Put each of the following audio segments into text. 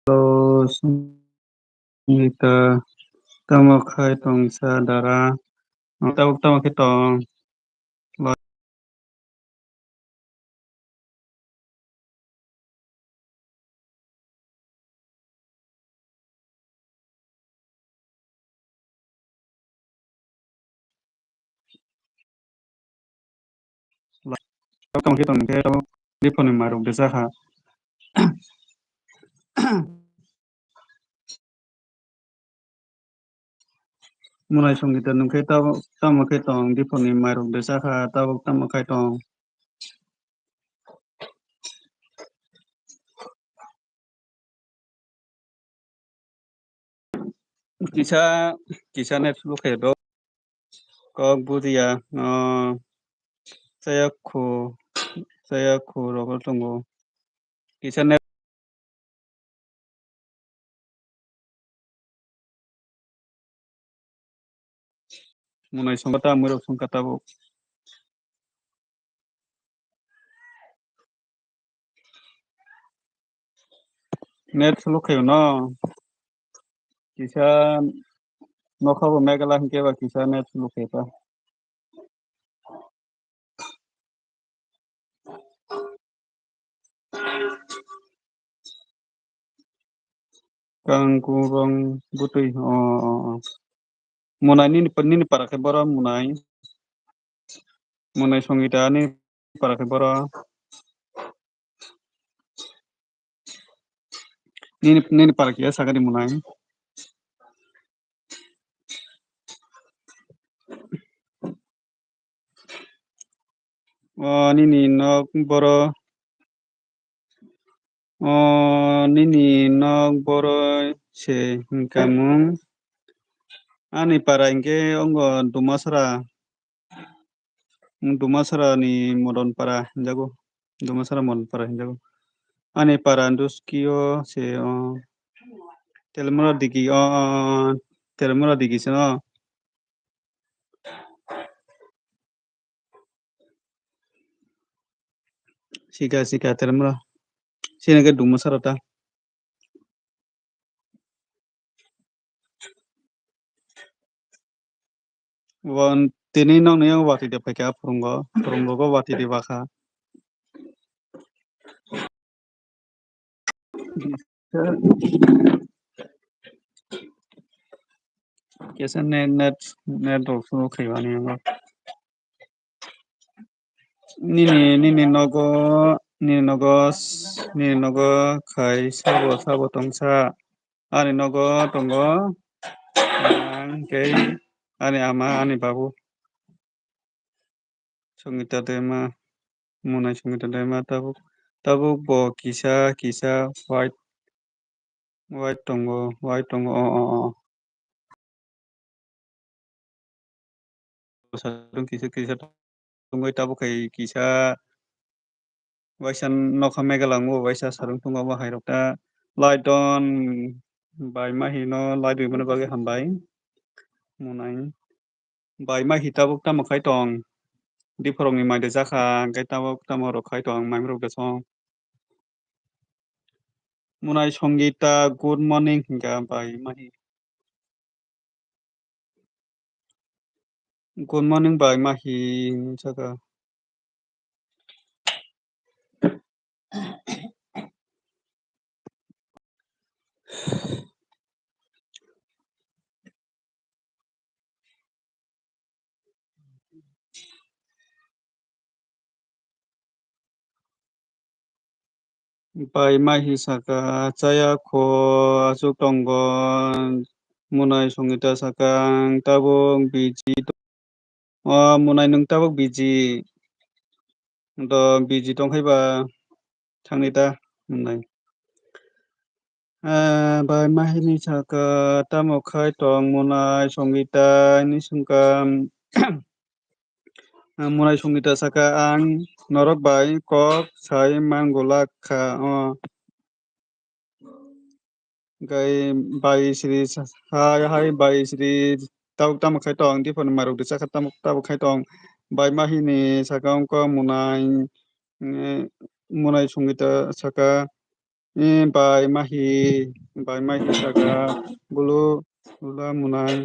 Terus kita tama khai tong sa dara tama khai tong tama khai tong khai tama di phone maruk desa kha munai songita nungkai tama khai tong di phone maruk desa kha tama khai tong kisa kisa net lu khai do kok budia saya khu rokol tongo kisa net munai songkata muruk songkata bu net lu khai no kisa nokho megala hingke ba kisa net lu khai ta kang kurang butui munai nini para khai bora munai songita ni para khai bora nini para kia sagari munai nini nok boro nini nok boro se hingkamung ani para hingke ongo dumasra ni modon para hinjago dumasra modon para hinjago ani para anduskio se telmura digi se no sika telmura sini ke dumasra ta wan tini nong niyang wati de peka purunggo ko wati de baka Kesa net rok khaibani nini nogo khai sabo tongsa ani nogo tongo tei ani ama ani babu songita dema munai songita dema tabuk bo kisa white tongo sarung kisa tongoi tabuk kai kisa waisa nokha megalango waisa sarung tongo bo hairokta lighton bai mahino light rwmani bagui hambai munai bai mahi tabuk tamo khai tong diphorokni maide jaka hingke tamo rok khai tong maimarok song munai songita good morning hingka bai mahi good morning bai mahi saka bai mahi saka chaya kho asuk tongo munai songita saka tabuk biji munai nung tabuk biji biji tongkhaiba thangni ta munai bai mahi ni saka tamo khai tong munai songita ni sungka munai songita saka ang norok bai kok sai mangolak kha gai bai sri hai bai sri tabuk tamo khai tong diphorni marok saka tabuk khai tong bai mahi ni saka ongko munai songita saka bai mahi saka bulu munai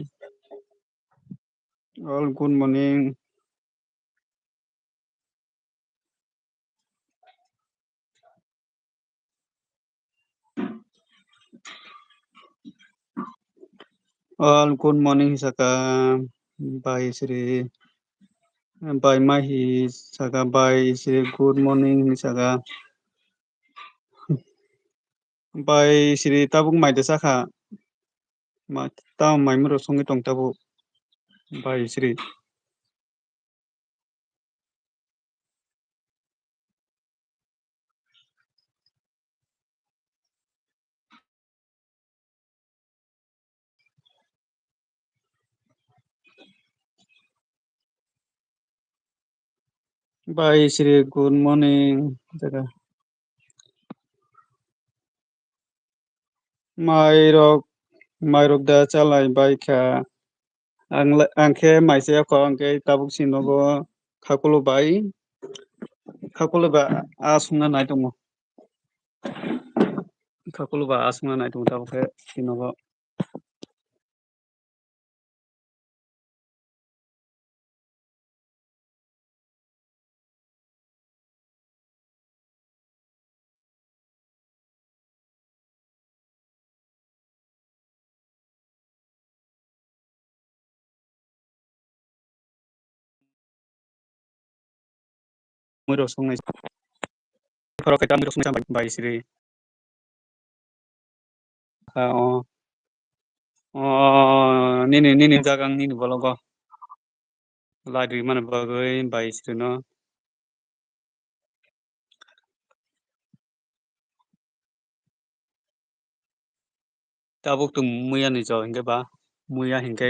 all good morning all good morning saka bai sri bai mahi saka bai sri good morning saka bai sri tabuk maide saka tamo maimarok songui tong tabuk bai sri bai sri good morning saka mairok da chalai baikha angkhe maisaya kho angkhe tabuk si nogo khakulo bai asungna nai tongo asungna nai tongo tabuk khe si nogo muirok songnai bai sri nini jagang nini bologo light rwmani bagui bai sri no tabuk tung muiya ni jo hingke ba muiya hingke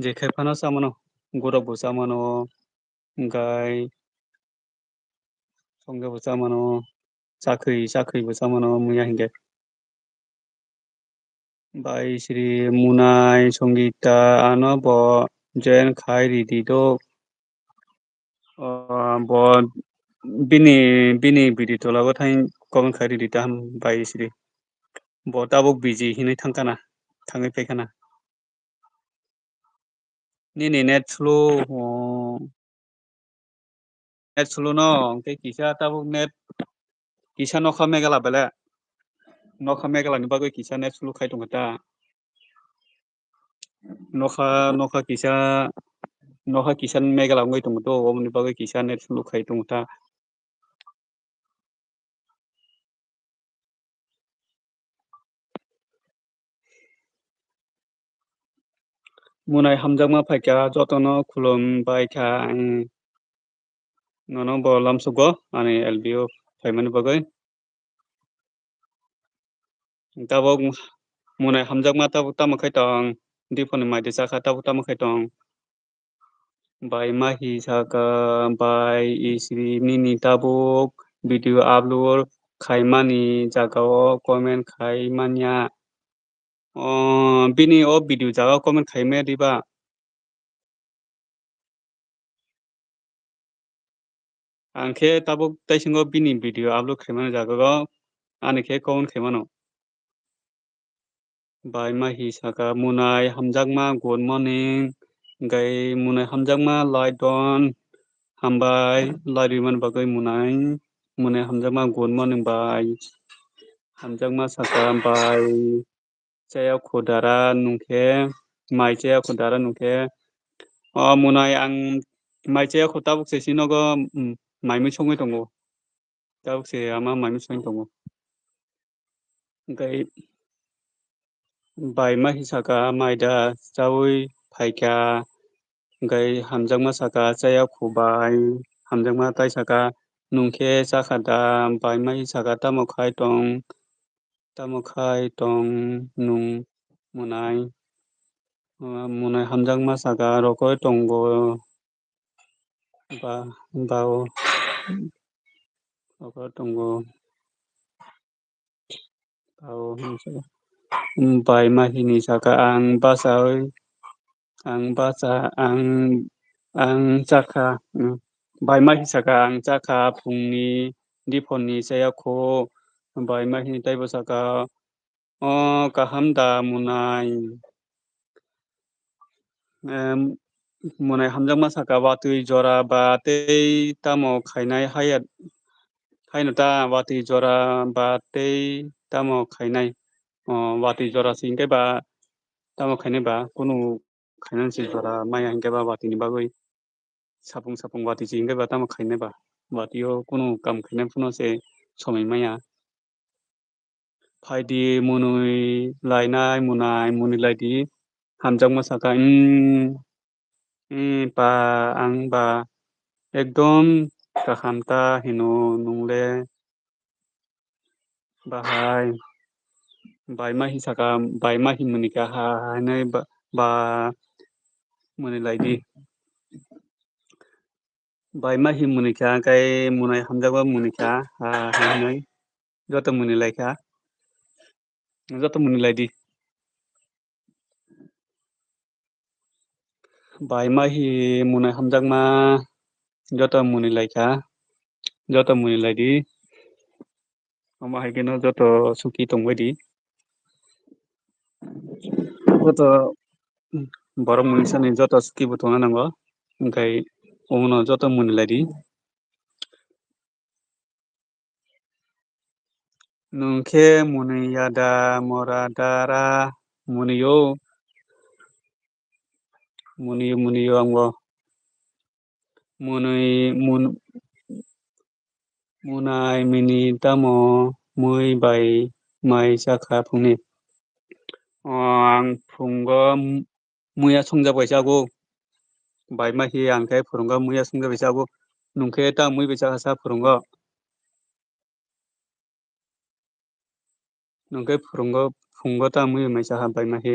jekai fano chamano gorok bo chamano hingkai songo bo chamano chakri bo chamano muiya hingke bai sri munai songita ano bo join khai ready do bo bini bidi tola bathai comment khai ready taham bai sri bo tabuk biji hinui thangkana thangui paikana nini net slow no hingke kisa tabuk net kisa nokha megala bele नखा मेघालयनि बागै किसा net sulu khai tongo ta नखा नखा किसा नखा किसान Meghalaya ngoi tongo to oboni bagoi kisa net sulu khai tongo ta munai hamjakma paikha jotono khulumbai kha ang nono bo lamsugo ani LBO phaimani bagoi tabok munai hamjakma tabuk tamo khai tong diponi maide chakha tabuk tamo khai tong bai mahi saka bai isri nini tabuk video upload khaimani jagao comment khaimania bini o video jagao comment khaimaya diba angkhe tabuk taisingo bini video upload khaimani jagao ani khe comment khaimano bai mahi saka munai hamjakma good morning gai munai hamjakma laiton hambai lairui bagoi munai munai hamjakma good morning bai hamjakma saka bai chaya khudara nungkhe mai chaya khudara nungkhe munai ang mai chaya khu tabuk se sinogo maimui songoi tongo tabuk se ama maimui songoi tongo gai bai mahi saka maida chawi phaikha gai hamjakma saka chaya khubai hamjakma tai saka nungkhe chakhada bai mahi saka tamo khai tong nung munai munai hamjakma saka rokoi tongo ba bao rokoi tongo bao bai mahini saka ang basai ang basa ang chakha bai mahi saka ang chakha phungni diponi chaya kho bai mahini taibo saka kaham da munai munai hamjakma saka watui jora ba tei tamo khainai hayat haino ta watui jora ba tei tamo khainai watui jora se hingke ba tamo khainai ba kunu khainai se jora maya hingke ba watui ni bagoi sapung sapung watui se hingke ba tamo khainai ba watui o kunu kam khainai phuno se somai maya phaidi munui lainai munai muni laidi hamjakma saka ba ang ba ekdom kaham ta hino nungle bahai bai mahi saka bai mahi muni ka hainai ba muni laidi bai mahi muni kha kai munai hamjakma muni kha hainai joto muni laikha joto muni laidi bai mahi munai hamjakma joto muni laikha joto muni laidi ama haike no joto suki tongbai di joto borok mungsa ni joto suki bo tongna nango hingkai omono joto muni laidi nungkhe muni yada mora dara muniyo muniyo angbo munai mini tamo mui bai mai chakha phungni ang phungo muya songjabai chago bai mahi angkhe phurungo muya songjabai chago nungkhe ta mui bai chakha sa phurungo nungkhe phungo ta mui bai chakha bai mahi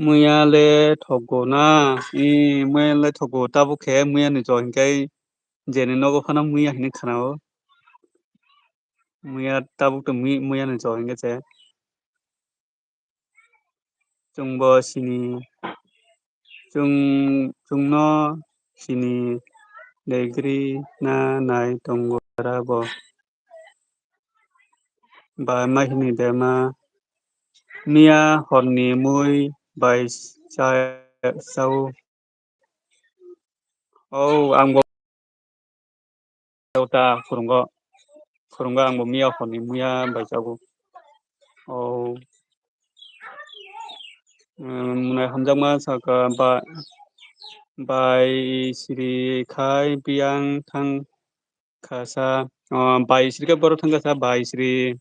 muya le thogo na muya le thogo tabuk khe muya ni jo hingkai jene nogo phano muya hini khanao muya tabuk to muya ni jo hingke che chungbo sini chungno sini degree na nai tongo bo Bài mai hình để mà Mia hòn mui bài sai sau ang bo ta kurungga ang bo Mia hòn muya bài sau munai hamjama saka bài siri khai biang thang khasa bài siri ka boro thang khasa bài siri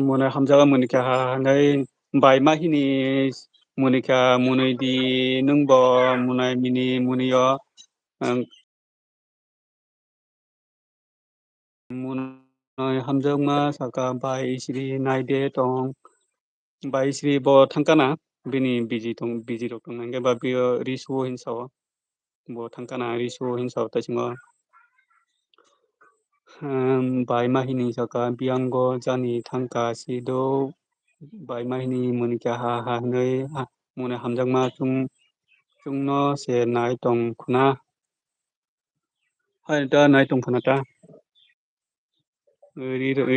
munai hamjaga munika hangai bài mahini munika munai di nungbo munai mini muniyo munai hamjama saka bài siri naide tong bài siri bo thangkana bini biji rok tong nangge ba bio risu hinsaw bo thangkana risu hinsaw tasingo bài mahini saka biango jani thangka sido bài mahini munika ha nei munai hamjama chungno se nai tong khuna hai ta nai tong khana ta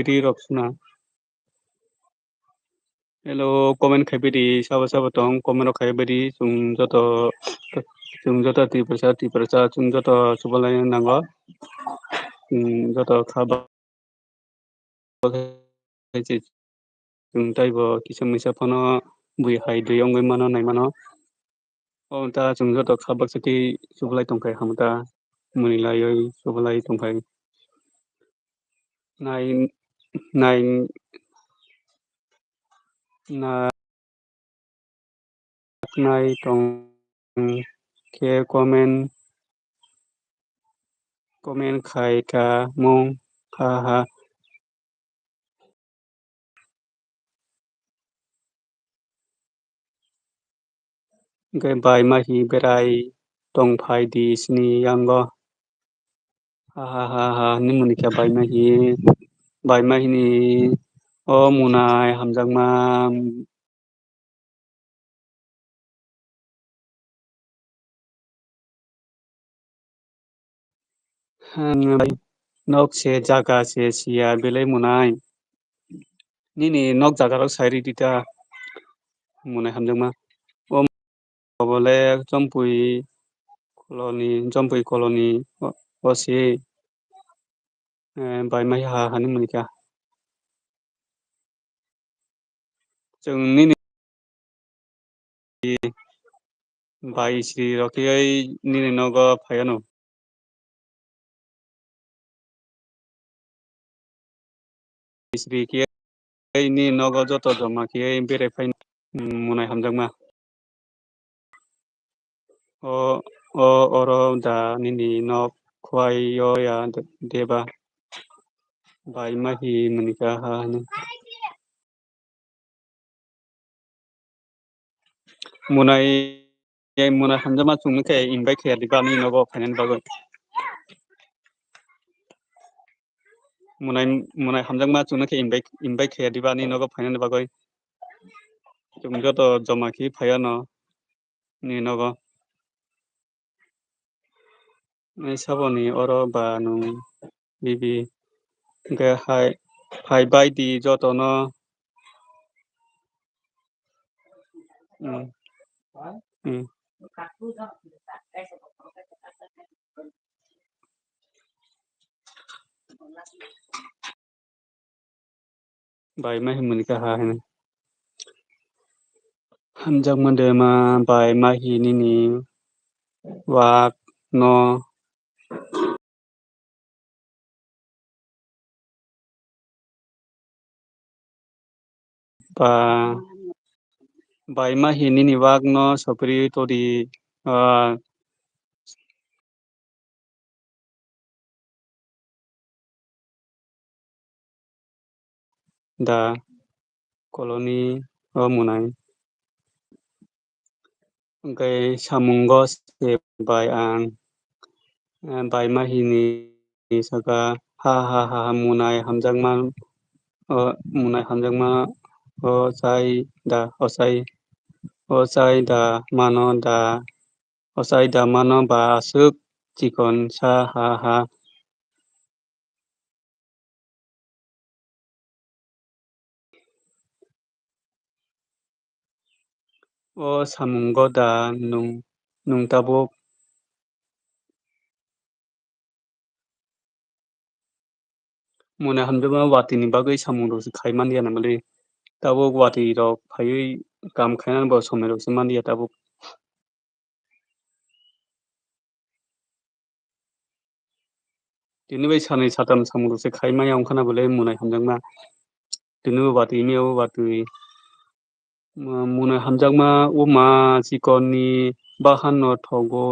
ri rok suna hello comment khaibedi saba tong comment rok khaibedi chung joto ti prasa chung joto subalai nango joto khaba chung taibo kisam misa phono bui hai dui ongoi mano nai mano ta chung joto khabak sati subalai tongkai hamta munilai subalai tongkai nai nai na nai tong ke comment khai ka mong ha cái bài mà hi berai tong phai di sini yango ni muni kya bài mà hi ni munai hamjang ma nok se jaga se sia belai munai ni nok jaga rok sairi dita munai hamjang ma bole jompui colony osi bài mà ha ni muni kya chung ni bài sri roki ni nogo phayano sri ki ni nogo joto joma ki bere phai munai hamjang ma o oro da nini nok khwai yo ya deba bài mà hi muni kya ha ni munai hamjama chungni kai invite kaya di ba ni nogo phainan bago munai hamjama chungni kai invite kaya di ba ni nogo phainan bago chung joto joma ki phayano ni nogo saboni oro ba nung bibi ke hai bai di joto no mm. Bài mà hi muni ka ha ni hamjang mande ma bài mà hi ni wak no ba bài mà hi ni wak no sopri tori da colony munai kai samungo se bai ang bai mà hi ni saka ha munai hamjang ma munai hamjang ma osai da mano ba asuk chicken सा हा हा samung goda nung tabuk muna hamjama wati ni bagui samung rok khaiman dia namali tabuk wati rok phaiui kam khainan bo somai rok man dia tabuk tini bai sanai satam samung rok khaimaya ongkhana bole munai hamjangma tini bo wati imi bo watui munai hamjangma uma chikon ni bahan no thogo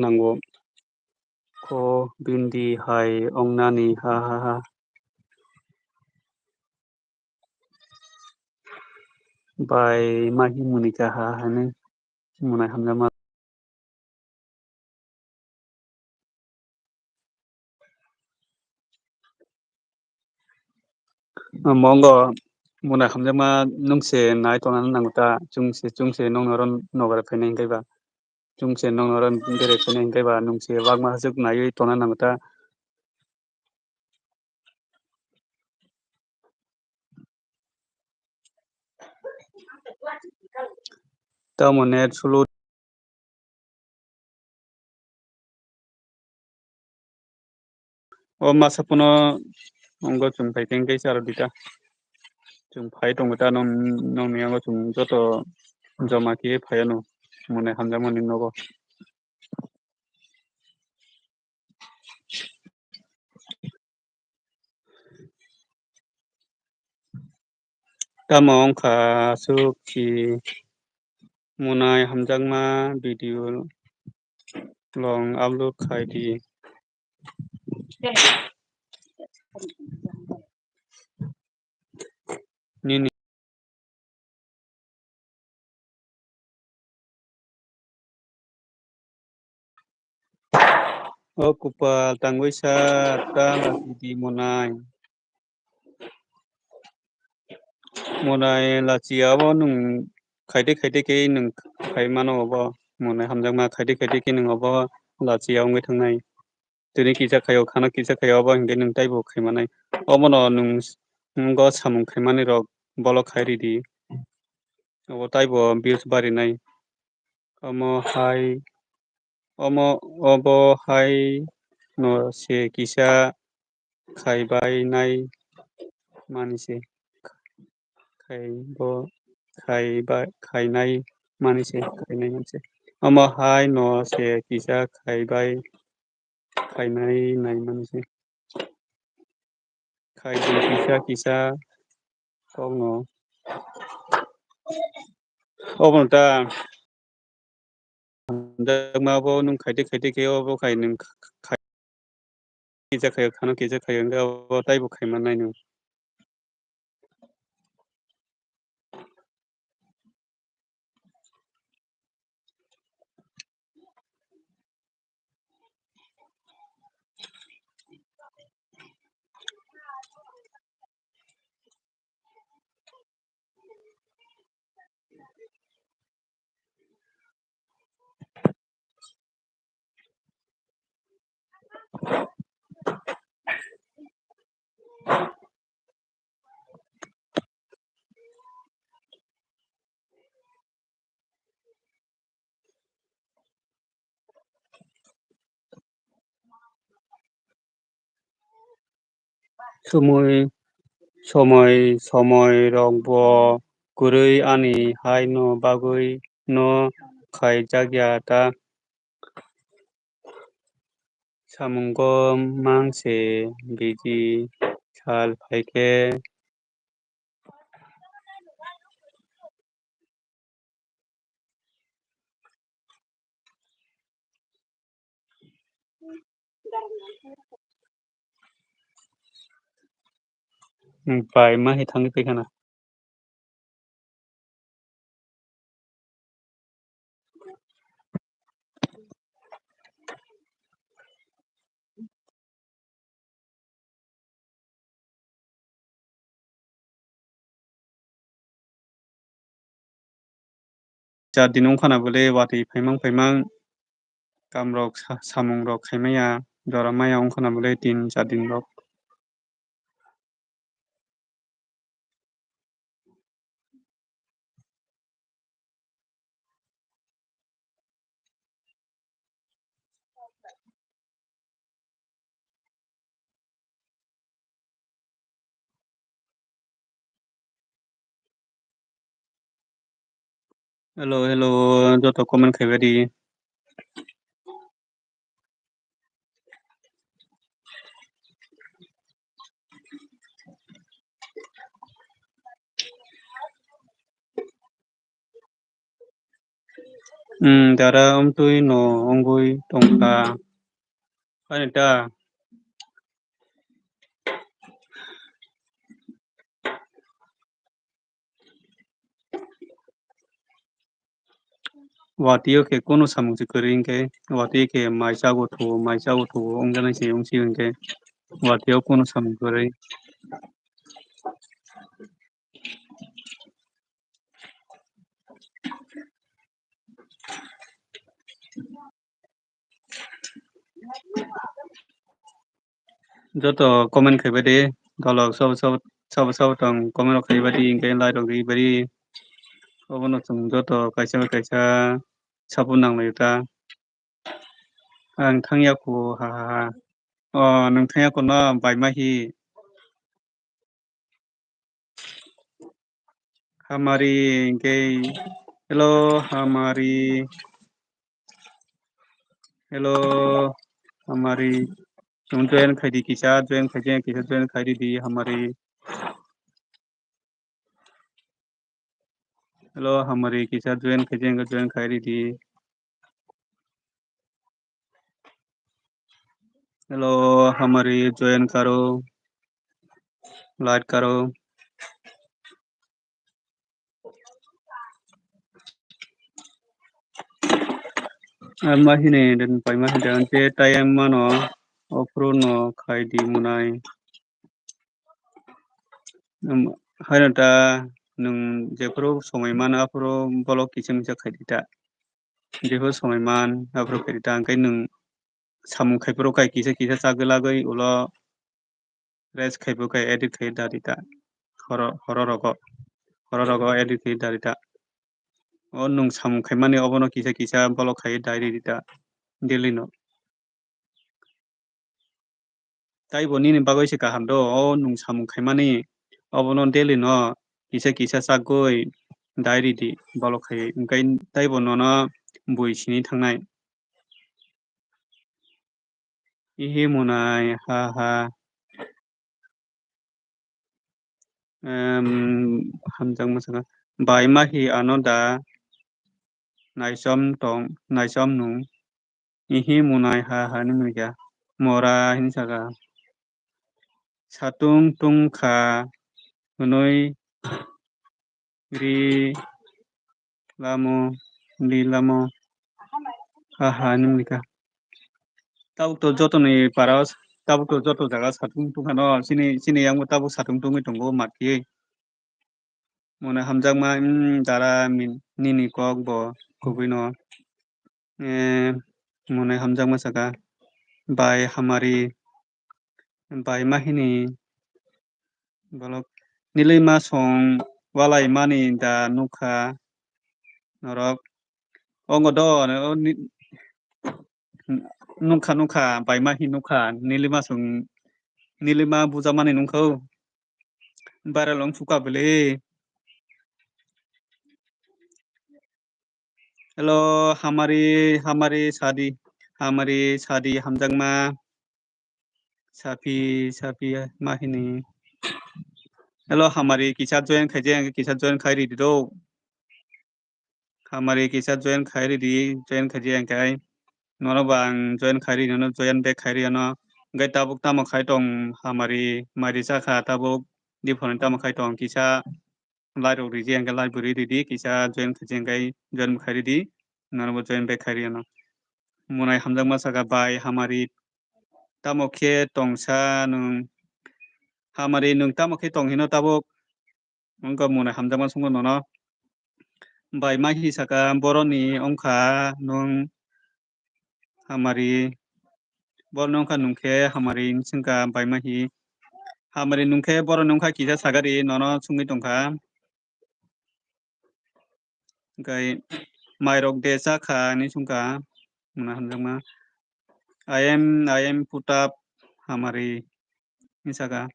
nango ko bindi hai ongnani ha ha ha bai mahi munika ha hane munai hamjama mongo muna hamjama nungse nai tonan nanguta chungse nongnoron nogara phainai kaiba chungse nongnoron bere phainai kaiba nungse wagma hasuk naiui tonan nanguta tamo net sulut masa puno ongo chung phaikeng kaisa aro dita chung phai tongota nongni ongo chung joto joma kiye phaiano munai hamjamani nogo tamo ongkha sukhi munai hamjangma video long upload khai di nini kupal tangguisa ta di munai lachi abo nung khaide ke nung khaimano abo munai hamjangma khaide ke nung abo lachi ongoi thangnai tini kisa khayo khana kisa khayo abo hingke nung taibo khaimanai obono nunggo samung khaimani rok bolo khairi di abo taibo views barinai omo hai obo hai no se kisa khaibai nai manise khaibo khainai manise khainai manse omo hai no se kisa khaibai khainai nai manise khaidi kisa tongno obono ta hamjangma abo nung khaide ke abo khai nung kisa khayo khano kisa khayo hingke abo taibo khaimanai nung সময় rok bo kwrui ani hai no bagui no khaijakya ta samungo mangse biji sal phaikhe bai mahi thangui paikana jadinong khana bole watui faimang faimang kamrok samung rok khaimaya joramaya ongkhana bole 3-4 din rok. Hello hello joto comment khaibadi. Dara omtui no ongui tongkha anita watiyo ke kono samung kwrwi hingkhe watiyo ke maisa gotho ongjanai se ongsi hingkhe watiyo kono samung kwrwi. Joto comment khaibadi dolok sabo tong comment rok khaibadi hingkhe like rok ribadi obono chung joto kaisa sabun nanglai ta ang thangyaku ha ha ha nong thangyaku no baimahi hamari hingkhe hello hamari chung join khaidi kisa join khaidi di hamari. Hello hamari kisa join khaidi di. Hello hamari join karo like karo. Mahine dan paimah dan te tayang mano ofro no khaidi munai. Hainata nung jefro somaiman afro bolok kising khaidita jefro somaiman afro khaidita angkai nung samung khaipro kai kisa chaglagai ulo res khaibo kai edit khai darita hororogo edit khai darita o nung samung khaimani obono kisa bolok khai dairi daily no taibo nini bagoi se kaham do o nung samung khaimani obono daily no kisa chagoi dairi di bolok khai angkai taibo nono bui sini thangnai ihi munai ha ha hamjang masaka baimahi anoda naisom nung ihi munai ha ha nimikya mora hinsaka satung tungkha hwnui ri lamo ha ha nimikha tabuk to joto ni paras tabuk to joto jaga satung tungkha no sini yang tabuk satung tungui tongo matki mona hamjakma dara nini kok bo kubui no mona hamjakma saka bai hamari bai mahini bolok nilai ma song walai mani da nukha norok ongo do nukha bai mahi nukha nilima buja mani nungkho baralong fuka bele. Hello hamari sadi hamjangma sapi mahini. Hello hamari kisa join khairi di do hamari kisa join khairi angkai nono bang join khairi nono join back khairi ano gai tabuk tamo khai tong hamari marisa kha tabuk different tamo khai tong kisa like rok riji angkai like buri di kisa join angkai join khairi di nono bo join back khairi ano munai hamjakma saka bai hamari tamo khe tongsa nung hamari nung tamo khe tonghino tabuk ongko munai hamjakma songo nono Baimahi saka boroni ongkha nung hamari boroni ongkha nungkhe hamari wngkha baimahi hamari nungkhe boroni ongkha kisa sagari nono sungui tongkha hingkhai mairok desakha hinui chungkha muna hamjakma I am put up hamari hinui saka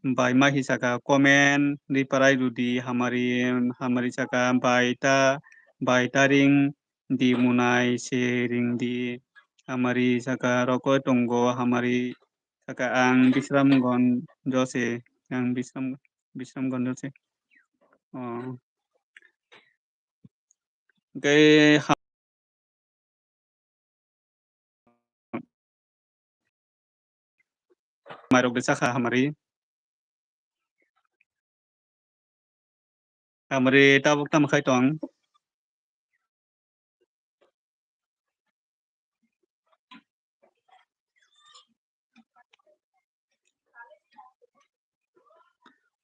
baimahi saka komen riparai rudi hamari saka baita ring di munai se ring di hamari saka rokoi tongo hamari saka ang bisramgon jose ang bisramgon jose hingkhai mairok desakha hamari tabuk tamakhai tong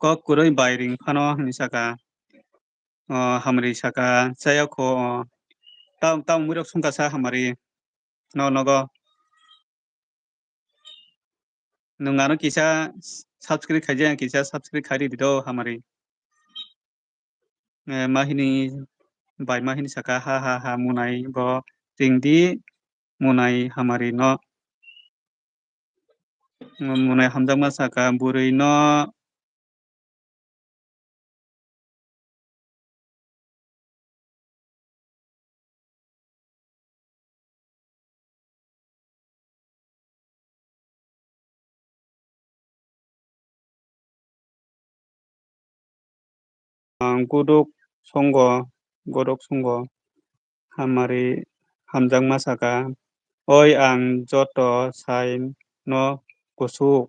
kok kurui bai ring phano hinui saka hamari saka chayakho tam muirok sungkasa hamari nogo nungano kisa subscribe khaijak kisa subscribe khairi do hamari mahini baimahini saka ha munai bo tingdi munai hamari no munai hamjakma saka burui no godok songo hamari hamjakma saka oi ang joto sai no kusuk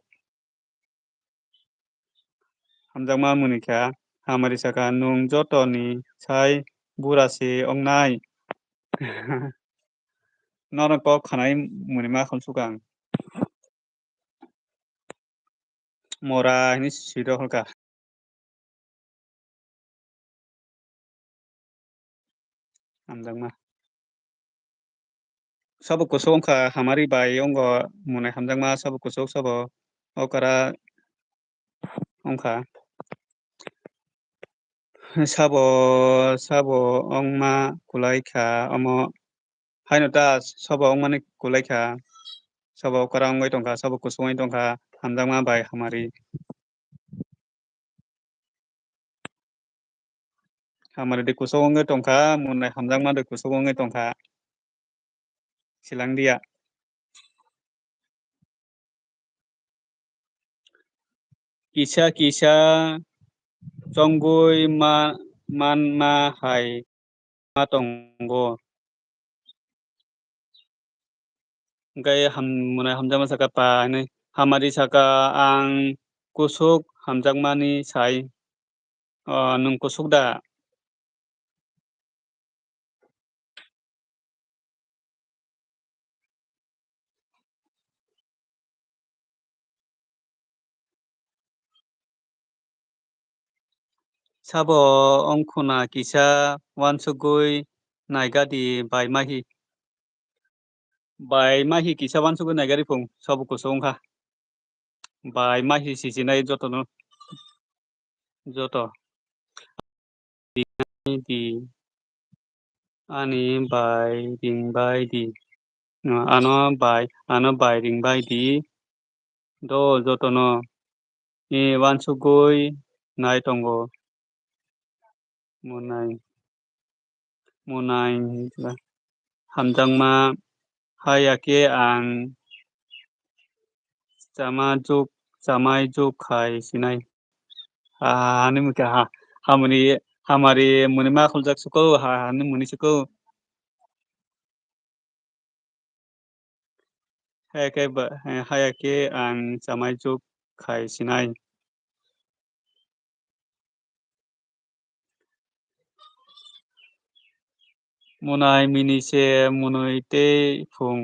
hamjakma munikha hamari saka nung joto ni sai burasi ongnai nono kok khanai munima khamsuka ang mora hinui siro halka hamjakma sabo kusuk ongkha hamari bai ongo munai hamjakma sabo kusuk sabo okara ongkha sabo ongma kulaikha omo haino sabo ongmani kulaikha sabo okara ongoi tongkha sabo kusuk ongoi tongkha hamjakma bai hamari de kusuk ongoi tongkha munai hamjakma de kusuk ongoi tongkha silangdia kisa chongui manma hai ma tongo hingkhai munai hamjakma saka hinui hamari saka ang kusuk hamjakmani sai nung kusuk da sabo ongkhuna kisa uansugui naigadi baimahi kisa uansugui naigari phung sabo kusuk ongkha baimahi sisinai joto di ani bai ringbai di ano bai ringbai di do joto no uansugui nai tongo munai hamjakma hayakhe ang chamai juk khai sinai hinui munkhe hamari munima khuljak suko hinui muni suko hayakhe ang chamai juk khai sinai munai minise munui tei phung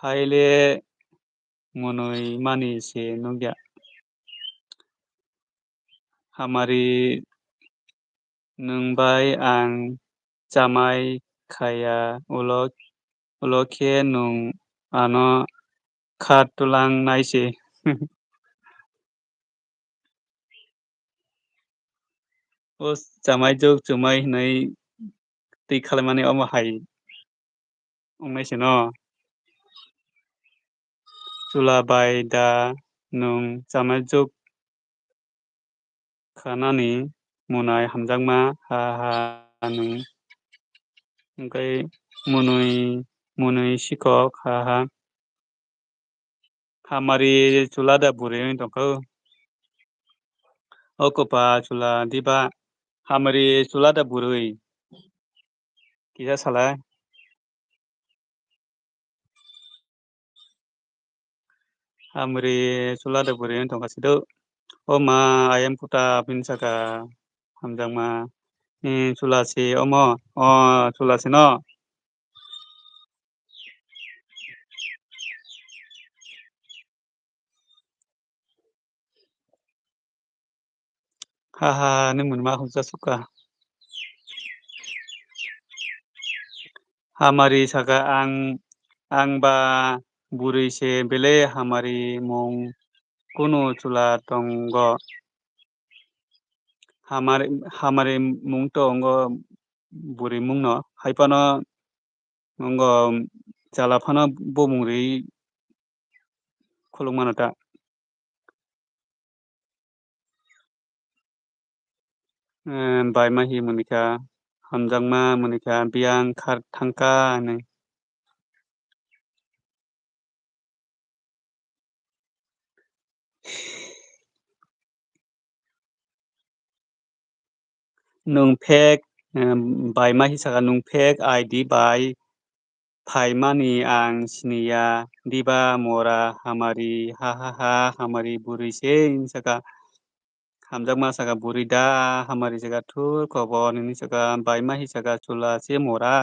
haile munui mani se nukya hamari नोंबाय आं जामाय खाया उलखे नुं आनो खारतुलां नायसि पस जामाय जुग जुमाय होननाय दै खालामनानै अमा हाय अंनायसो न चुलाबाय दा नों जामाय जुग खानानि मनाय हामजांमा हा हा नों ओमफ्राय मुनुै सिखक हा हा हामारि चुला दा बुरे दंखौ अकपा चुला दिबा हामारि चुला दा बुरै किजा साला हामरि चुला दा बुरे दंखासिद' अ मा आयेम फुटा पिनसाका हामजांमा चुलासि अ चुलासि न हा हा नों मोनमा हमजा सुखा हामारि सागा आंबा बुरैसे बेले हामारि मं कुनु चुला दंग हामारि मुंथ अंग बुरै मुं न हायफानो अंग जालाफाना बमुंरि खुलुंमानोता बाय माहि मोनिका हामजांमा मोनिका बियां खार थांखा होनो नोंफेक बायमा हिसागा नोंफेक आइदि बाय फाइमानि आं सिनिया दिबा मरा हामारि हा हामारि बुरैसे सागा हामजांमा सागा बुरै दा हामारि सागा थुर खब नोंनि सागा बायमा हिसागा चुला से मरा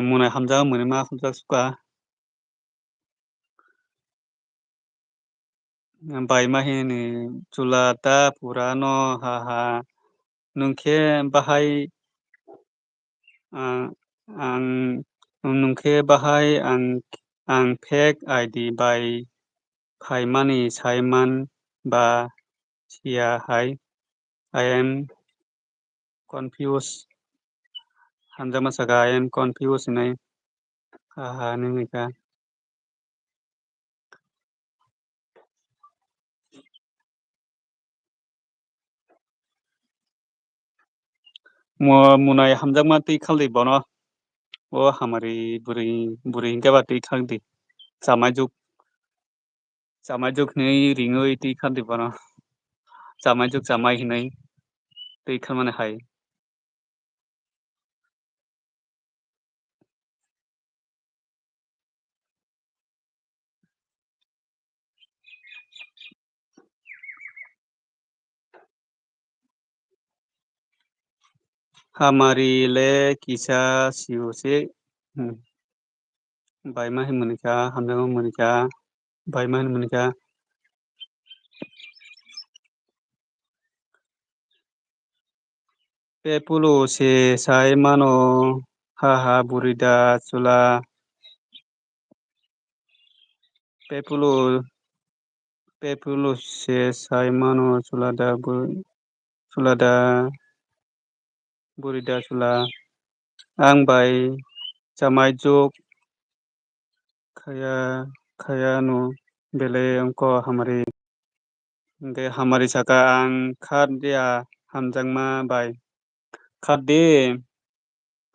मनाय हामजा मोनो मा हामजा सुखा बायमाहिनि चुलाता पुरानो हा हा नोंखे बाहाय आं नोंखे बाहाय आं फेक आइदि बाय फाइमानि साइमान बा सियाहाय आइ एम कनफिउस हामजामा सागा आइ एम कनफिउस होननाय हा नोंनिखा मुनाय हामजांमा दै खालदै बन अ हामारि बुरै हिंखाबा दै खांदि जामाय जुग नै रिङै दै खांदि बान जामाय जुग जामाय हिनै दै खालामनो हाय हामारि ले किसा सिउ से बायमा हि मोनिका हामजांमा मोनिका बायमा होन मोनिका पेपुलुं से साय मानो हा हा बुरिदा चुला पेपुलुं से साय मानो चुलादा बुरिदा चुला आं बाय जामाय जुग खाया नु बेले अंक हामारि दे हामारि साका आं खार देया हामजांमा बाय खारदे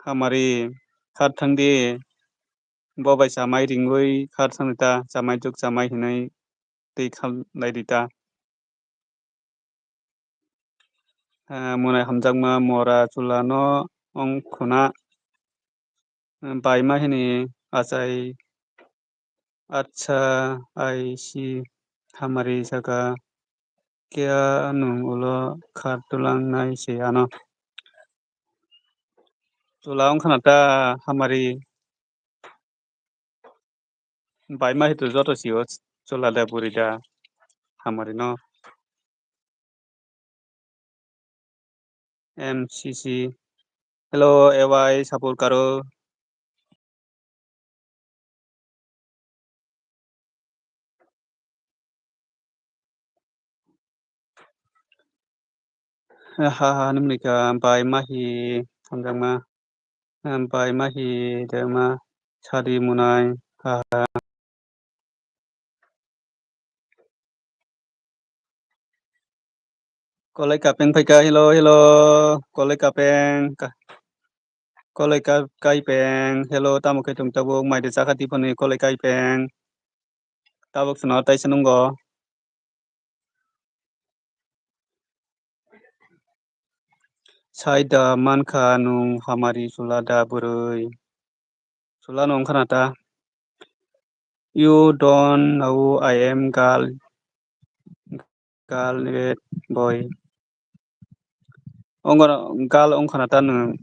हामारि खार थांदे बबाइ जामाय रिंगुइ खार थांता जामाय जुग जामाय हिनै दै खालामनायदिता मनाय हामजांमा मरा चुला न अंखुना बायमा हिनि आजाय आतसा आइसि हामारि सागा केया नुं उल खारतुलां नायसि आन चुला अंखानाता हामारि Bai mahi tu joto siyo chola da burida hamari no. MCC. Hello, AY support karo. Ha ha nimnika bai mahi hamjangma. Bai mahi dema sadi munai. Ha kolai kapeng paika hello hello. Kolai kapeng. Kolai kai peng. Hello tamo kai tung tabuk mai de sakati poni kolai kai peng. Tabuk suno tai senunggo. Saida manka nung hamari sulada burui. Sula nung kanata. You don't know I am girl boy. Ongora gal ong kanata nung.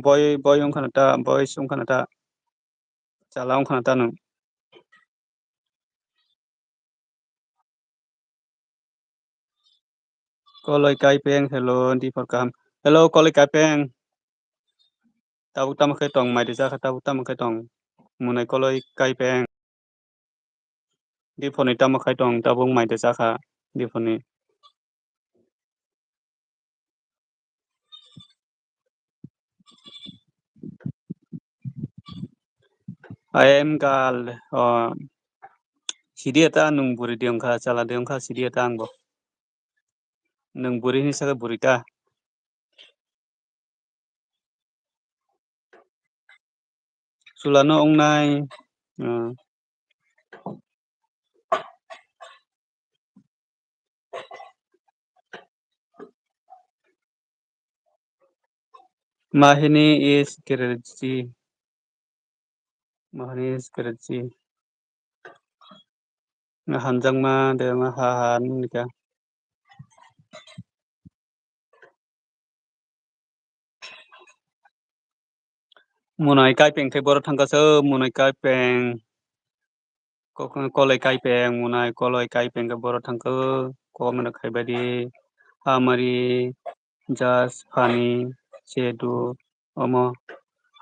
Boy ong kanata boys ong kanata. Chala ong kanata nung. Kolai kai peng hello di perkam. Hello kolai kai peng. Tabu tam kai tong mai desa tabu tam kai tong. Munai kolai kai peng. Di phone tam kai tong tabu mai desa ka. Di phone. I am girl. Sidiata nung buri diongka chala diongka sidiata angbo. Nung buri ni saka burita. Sulano ong nai. Mahini is Kerachi. Mahini is Kerachi. Hanjang ma de ma ha nika. Munai kai peng te bor thangka so munai kai peng. Kolai kai peng munai kolai kai peng ke bor thangka. Ko mana kai badi. Hamari just funny. Sedu omo.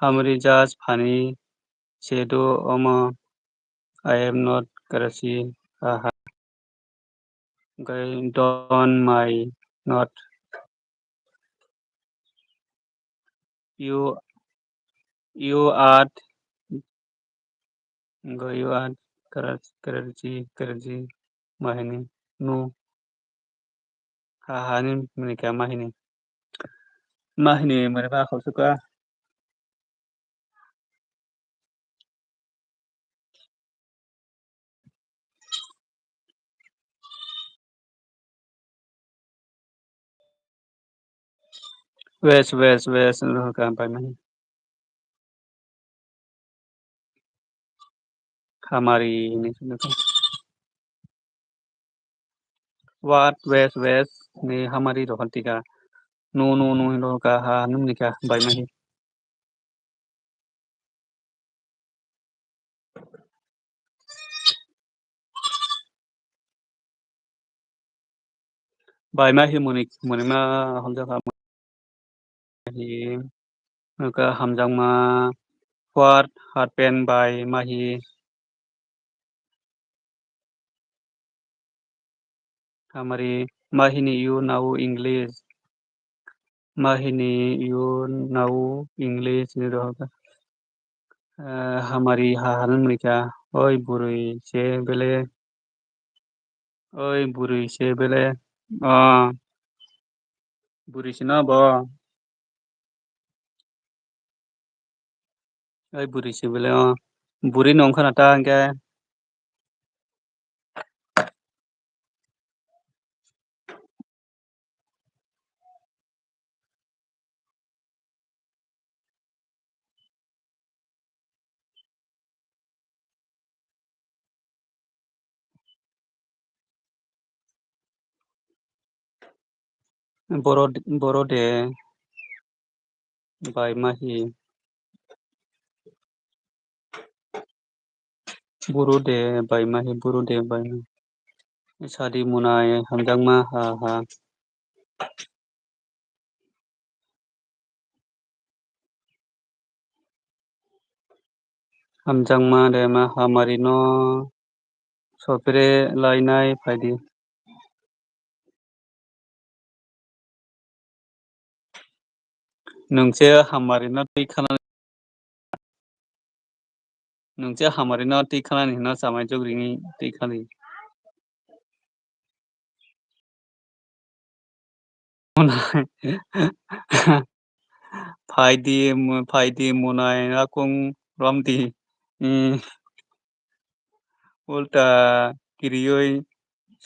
Hamari just funny. Sedu omo. I am not Karachi. Haha. Don't my not you are you are Karachi mahini no haha ni menika mahini mereka kau suka wes loh kampai mahi kamari ini sudah what wes ni hamari rohan tiga no loh ka ha menika bai mahi bai mahi munima hamjang mahi ka hamjang ma what happened by mahi Hamari mahini you know English mahini you know English ni roha हमारी हाहन मिका ओई बुरी से बेले बुरी से ना बा ओई बुरी से बेले बुरी नौखा नाता के बोरो दे बाय माही Burude Baimahi Burude Baimahi Sadi Munai Hamdangma ha ha Hamjangma Dema Hamarino Sopere Lainai Faidi नोंसे हामारिनो नोंसे हामारिनो दै खानानि हिना जामाय जग्रिनि दै खानि फाइदि मुनाय आकुं रमदि उल्टा किरियै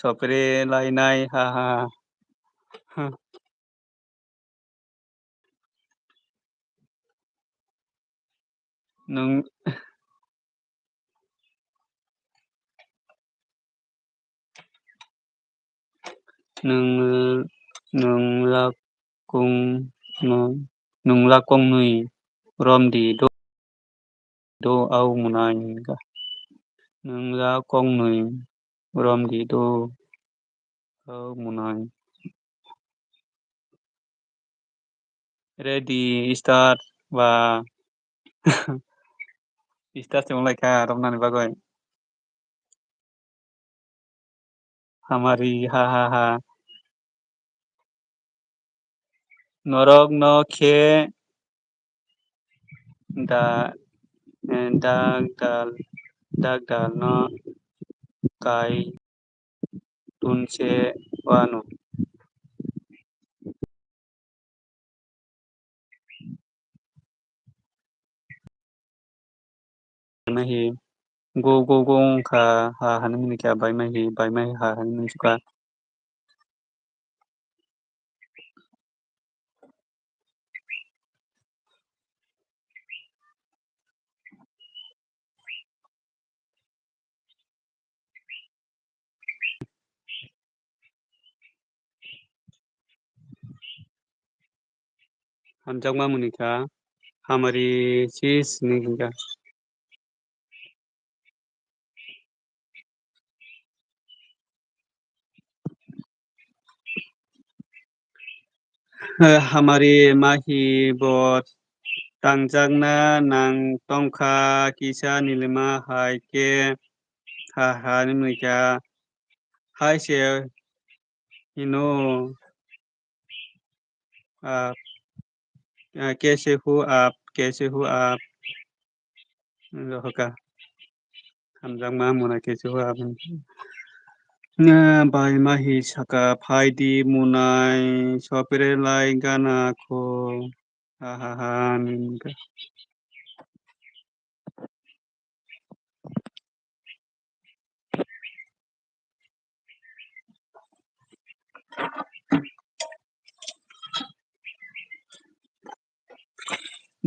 सपरे लायनाय हा हा नों नों नोंलाकुं नोंलाकुंनि रमदि द आव मुनाय नोंलाकुंनि रमदि द आव मुनाय रेडि स्टार्ट बा स्टार्ट लायखा रमनानि बागै हामारि हा हा हा नरक न खे दा दाग दाल न काय तुनसे वानु माहि गं खा हा हानि मिनिखा बायमाहि हा हानि मिनिखा Hamjangma munika hamari sis nihinga hamari mahi bot tangjangna nang tongkha kisa nilima haike ha ha nimunika hai se hino कैसे हु आप होका hamjangma muna कैसे हु आप bai mahi saka phaidi munai sopere lai gana ko ha ha ha nimunika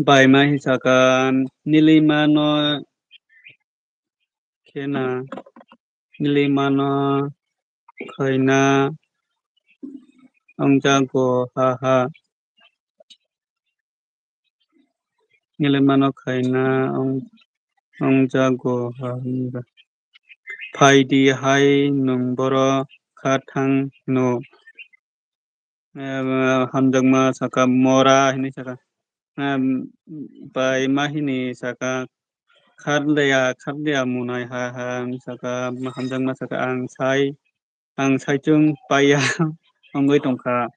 bai mahi saka nilima no khena nilima no khaina angjago ha ha nilima no khaina angjago ha nimunika phaidi hai nungboro khathang no hamjangma saka mora hini saka bai mahini saka khardaya munai ha ha saka hamjangma saka ang saijung paya ongoi tongkha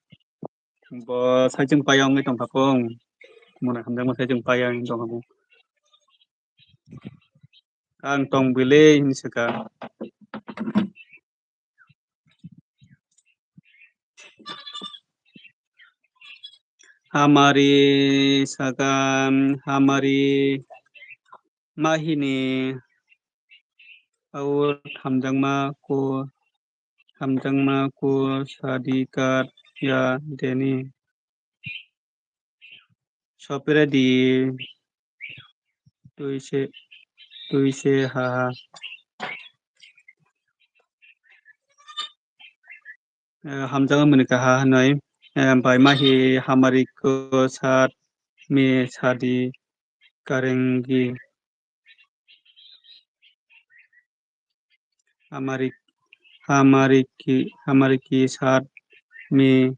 bo saijung paya ongoi tongkha pung munai hamjangma saijung paya ongoi tongkha pung ang tongbele hini saka hamari saka hamari mahini awur hamjangma ko sadikat ya deni sopere di tuise ha ha hamjangma munika ha hanai bai mahi hamari ko sat me sadi karengi हमारी हमारी की साथ में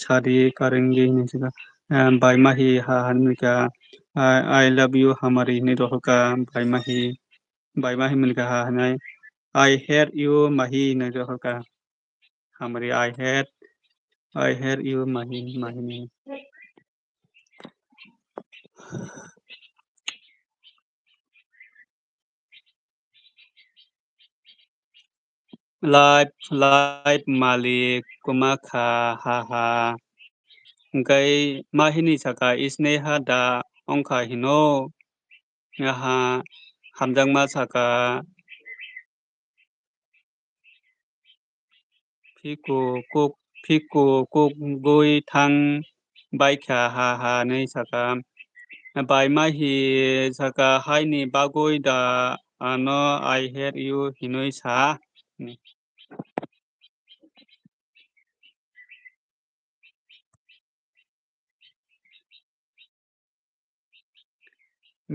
शादी करेंगे नहीं बाई माही हा हनमिका I love you हमारी नहीं रोका बाई माही मिलका हा Hanoi I hate you mahi नहीं रोका हमारी I hate you mahi maही नहीं लाइफ मालिक कुमाखा हा हा गई माहिनी saka isneha da ongka hino ngaha hamjangma saka phiku kuk phiku kuk gui thang baikha ha ha nei saka bai mahi saka haini bagoi da ano I hate you hinoi sa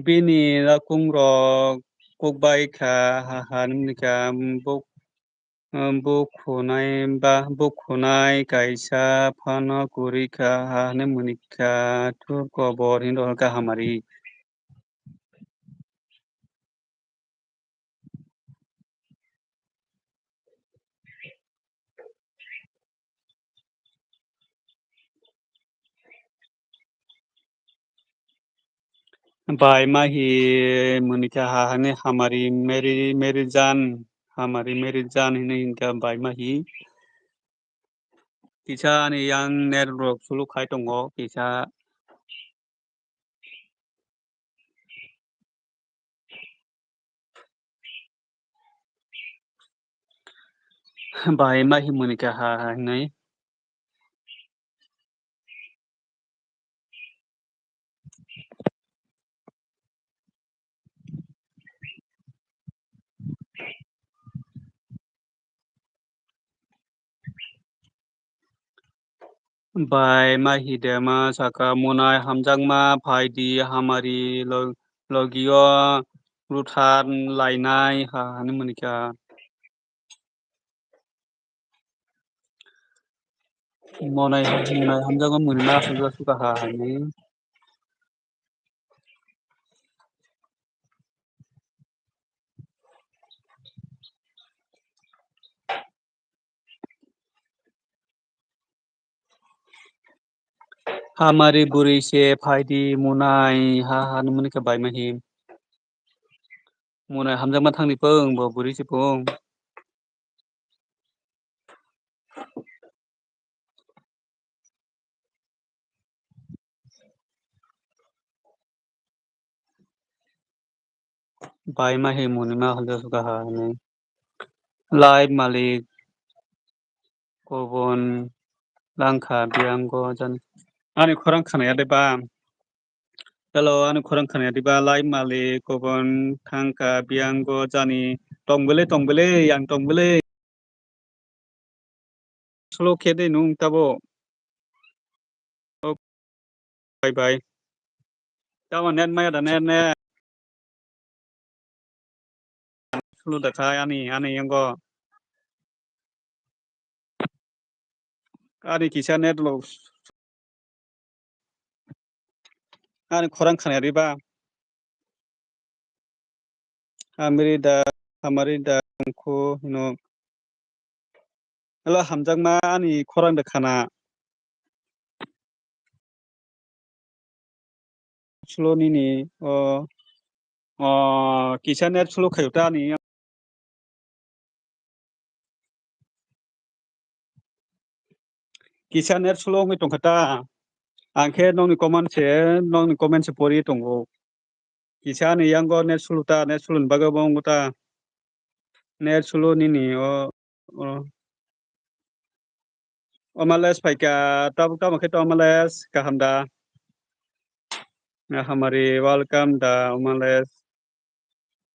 bini lakung ro kuk baikha ha ha nimnika buk bukhunai kaisa phano kurika hane munika turko bor hindo kahamari bai mahi munika hane hamari meri jan hine hinka bai mahi kisa ani yang nerok sulu khai tongo kisa bai mahi munika ha hane bai mahi dema saka munai hamjangma phaidi hamari logio rutan lainai ha hane munika monai hamjangma munna suka ha hane Hamari buri se phaidi munai ha ha numuni ka bai mahim munai hamjang ma thangni pung bo buri se pung bai mahim muni ma halja suka ha ne lai malik kobon langkha bianggo jan ani khorang khana de ba hello ani khorang khana de ba lai malik kobon thangka bianggo jani tongbele yang tongbele solo khede nung tabo bye bye tama net maya da net sulu da khai ani yango ani kisa net lo ani khorang khana de ba Hamari da ko no hello hamjangma ani khorang da khana sloni ni kisa net slo khayota ni kisa net slo ngi tongkata angke nongni comment se pori tongo kisa ni yango net slo baga bongota net slo ni omales paika tabu tabu ke omales kahamda hamari welcome da omales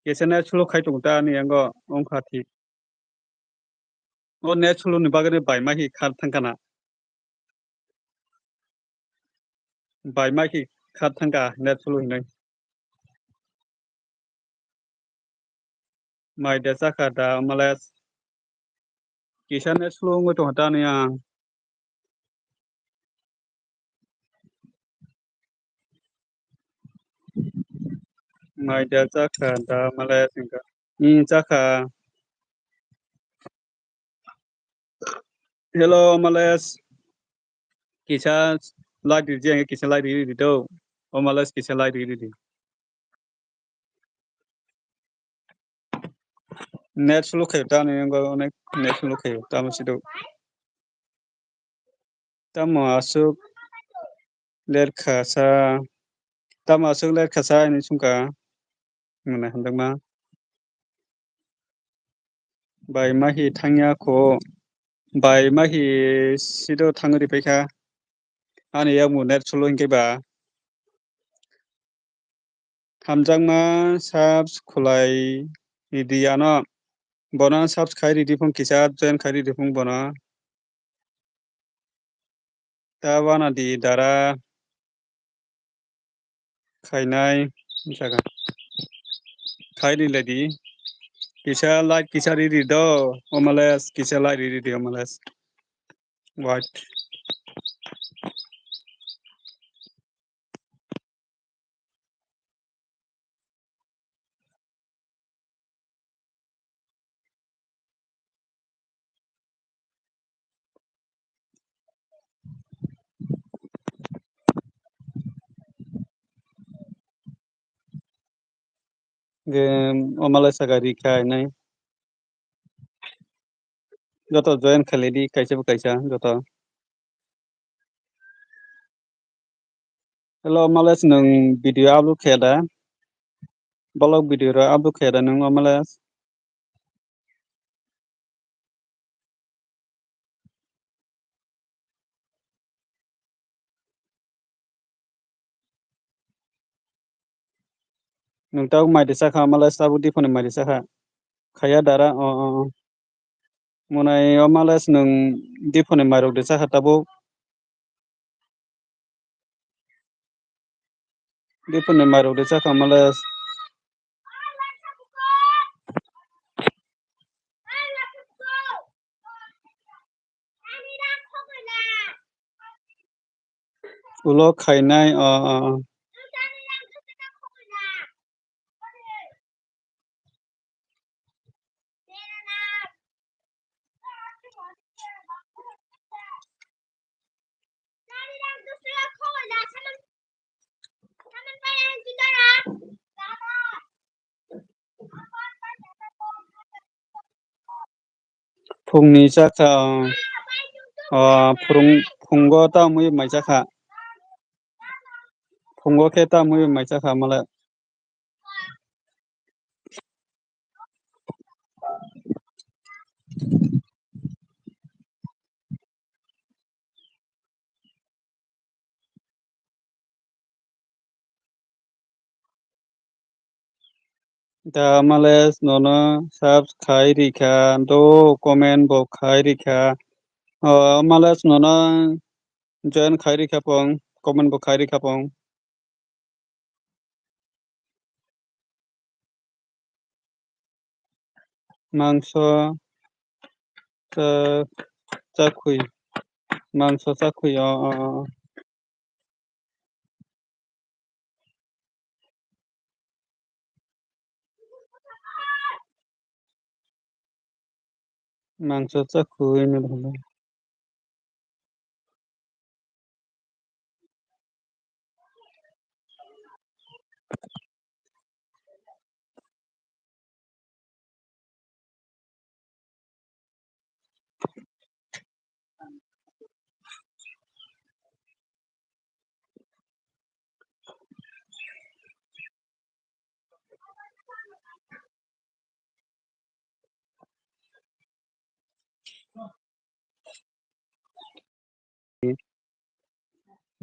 kisa net slo khay tongta ni yango ongkhati net slo ni baga bai ma hi khat thangkana bai ma hi khat thangka net slo ni mai desa khata omales Kisahnya slow nggak tuh hatanya. Mai dia cakap dah malas enggak. Cakap. Hello malas. Kisah like diri je, kisah like diri tu. Oh malas kisah like diri. Net slow kayak tanya enggak net slow kayak tamu situ. Tamu masuk ler kasa. Tamu masuk ler kasa ini sungka. Mana hendak mah. Bai mahi tanya ko. Bai mahi situ tanggu di peka. Ani yang mu net slow ingke ba. Hamjang ma sab kulai idi ano. Bona sab khai di pun kisah join khai di pun bona. Tawana di dara khainai misalkan khairi lagi kisah like kisah diri do omalas kisah like diri di omalas what game omalas agari khainai joto join khali di kaisa joto hello omalas nung video upload kheda blog video ra upload kheda nung omalas nung tau mai desa kha omalas tabu di phone mai desa kha khaya dara munai omalas nung di phone mai rok desa kha tabu di phone mai rok desa kha omalas ulo khainai phungni chakha phunggo ta mui mai chakha phunggo khe ta mui mai chakha mala da males nono sab khai rikha do comment bo khai rikha males nono join khai rikha pong comment bo khai rikha pong mangso cha chakhui mangso chakhui mangso chakhui ni bhalo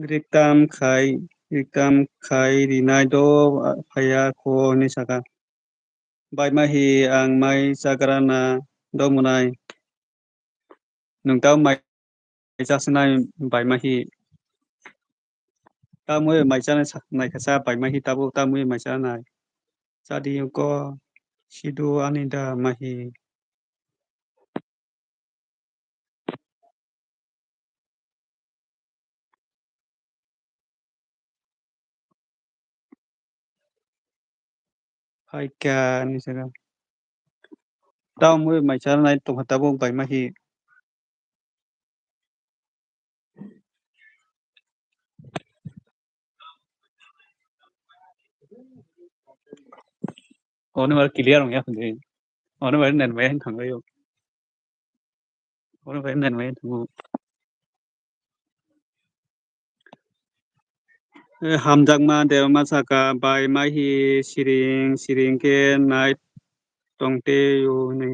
riktam khai rinai do phaya ko ni saka bai mahi ang mai sagrana do munai nung tau mai chasnai bai mahi ta mui mai chana nai khasa bai mahi tabu ta mui mai chana sadi ko sidu anida mahi Haika ni saka. Tao mới mày cha này tổng hợp tao bông bảy mà hi. Ono mà clear không nhá phần ono mà nền mấy thằng ấy ono mà nền mấy thằng hamjak de ma saka bai ma hi siring siring ke nai tongte yo ni